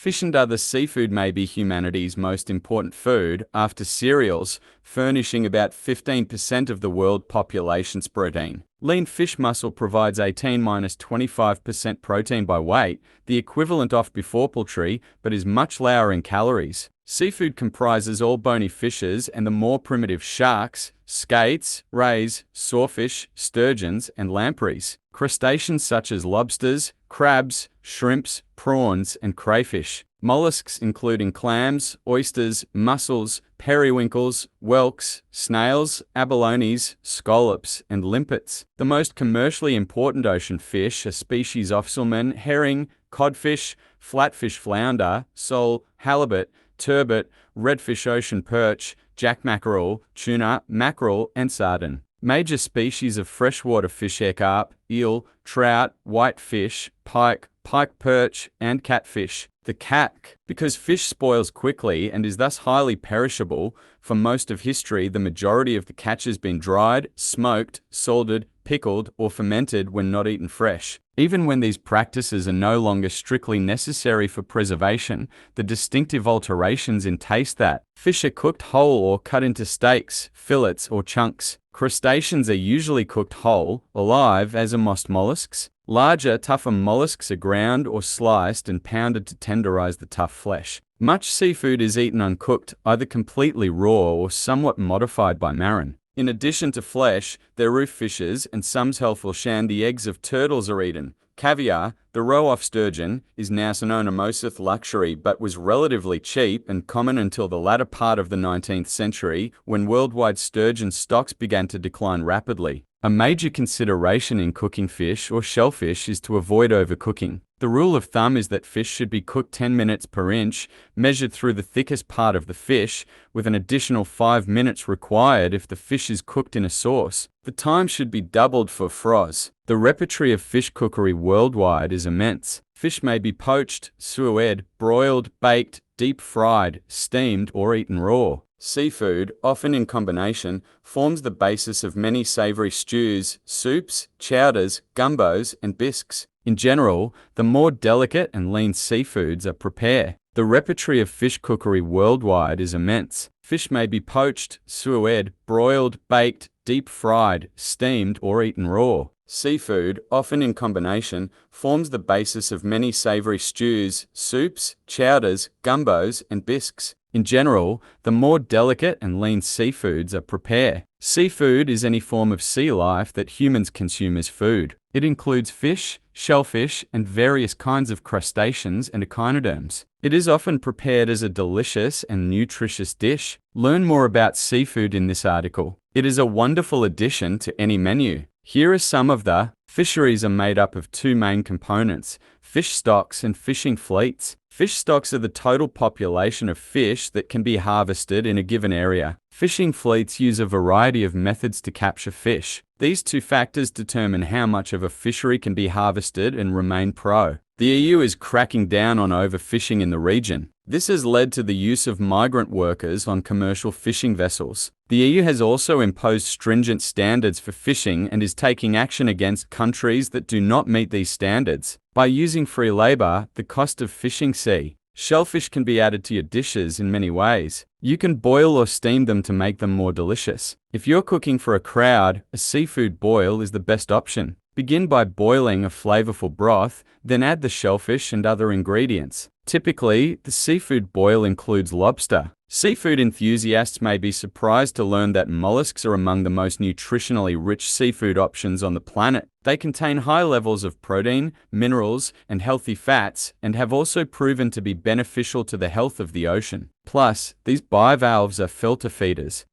Fish and other seafood may be humanity's most important food, after cereals, furnishing about 15% of the world population's protein. Lean fish muscle provides 18–25% protein by weight, the equivalent of before poultry, but is much lower in calories. Seafood comprises all bony fishes and the more primitive sharks, skates, rays, sawfish, sturgeons, and lampreys. Crustaceans such as lobsters, crabs, shrimps, prawns, and crayfish. Mollusks including clams, oysters, mussels, periwinkles, whelks, snails, abalones, scallops, and limpets. The most commercially important ocean fish are species of salmon, herring, codfish, flatfish flounder, sole, halibut, turbot, redfish ocean perch, jack mackerel, tuna, mackerel, and sardine. Major species of freshwater fish are carp, eel, trout, whitefish, pike, pike perch, and catfish. The catch, because fish spoils quickly and is thus highly perishable, for most of history the majority of the catch has been dried, smoked, salted, pickled, or fermented when not eaten fresh. Even when these practices are no longer strictly necessary for preservation, the distinctive alterations in taste that fish are cooked whole or cut into steaks, fillets, or chunks. Crustaceans are usually cooked whole, alive, as are most mollusks. Larger, tougher mollusks are ground or sliced and pounded to tenderize the tough flesh. Much seafood is eaten uncooked, either completely raw or somewhat modified by marine. In addition to flesh, there are roof fishes and some shellfish, the eggs of turtles are eaten. Caviar, the roe-off sturgeon, is now synonymous luxury but was relatively cheap and common until the latter part of the 19th century, when worldwide sturgeon stocks began to decline rapidly. A major consideration in cooking fish or shellfish is to avoid overcooking. The rule of thumb is that fish should be cooked 10 minutes per inch, measured through the thickest part of the fish, with an additional 5 minutes required if the fish is cooked in a sauce. The time should be doubled for froz. The repertoire of fish cookery worldwide is immense. Fish may be poached, sautéed, broiled, baked, deep fried, steamed, or eaten raw. Seafood, often in combination, forms the basis of many savory stews, soups, chowders, gumbos, and bisques. In general, the more delicate and lean seafoods are prepared. The repertoire of fish cookery worldwide is immense. Fish may be poached, sautéed, broiled, baked, deep fried, steamed, or eaten raw. Seafood, often in combination, forms the basis of many savory stews, soups, chowders, gumbos, and bisques. In general, the more delicate and lean seafoods are prepared. Seafood is any form of sea life that humans consume as food. It includes fish, shellfish, and various kinds of crustaceans and echinoderms. It is often prepared as a delicious and nutritious dish. Learn more about seafood in this article. It is a wonderful addition to any menu. Here are some of the fisheries are made up of two main components: fish stocks and fishing fleets. Fish stocks are the total population of fish that can be harvested in a given area. Fishing fleets use a variety of methods to capture fish. These two factors determine how much of a fishery can be harvested and remain pro. The EU is cracking down on overfishing in the region. This has led to the use of migrant workers on commercial fishing vessels. The EU has also imposed stringent standards for fishing and is taking action against countries that do not meet these standards. By using free labor, the cost of fishing sea shellfish can be added to your dishes in many ways. You can boil or steam them to make them more delicious. If you're cooking for a crowd, a seafood boil is the best option. Begin by boiling a flavorful broth, then add the shellfish and other ingredients. Typically, the seafood boil includes lobster. Seafood enthusiasts may be surprised to learn that mollusks are among the most nutritionally rich seafood options on the planet. They contain high levels of protein, minerals, and healthy fats, and have also proven to be beneficial to the health of the ocean. Plus, these bivalves are filter feeders.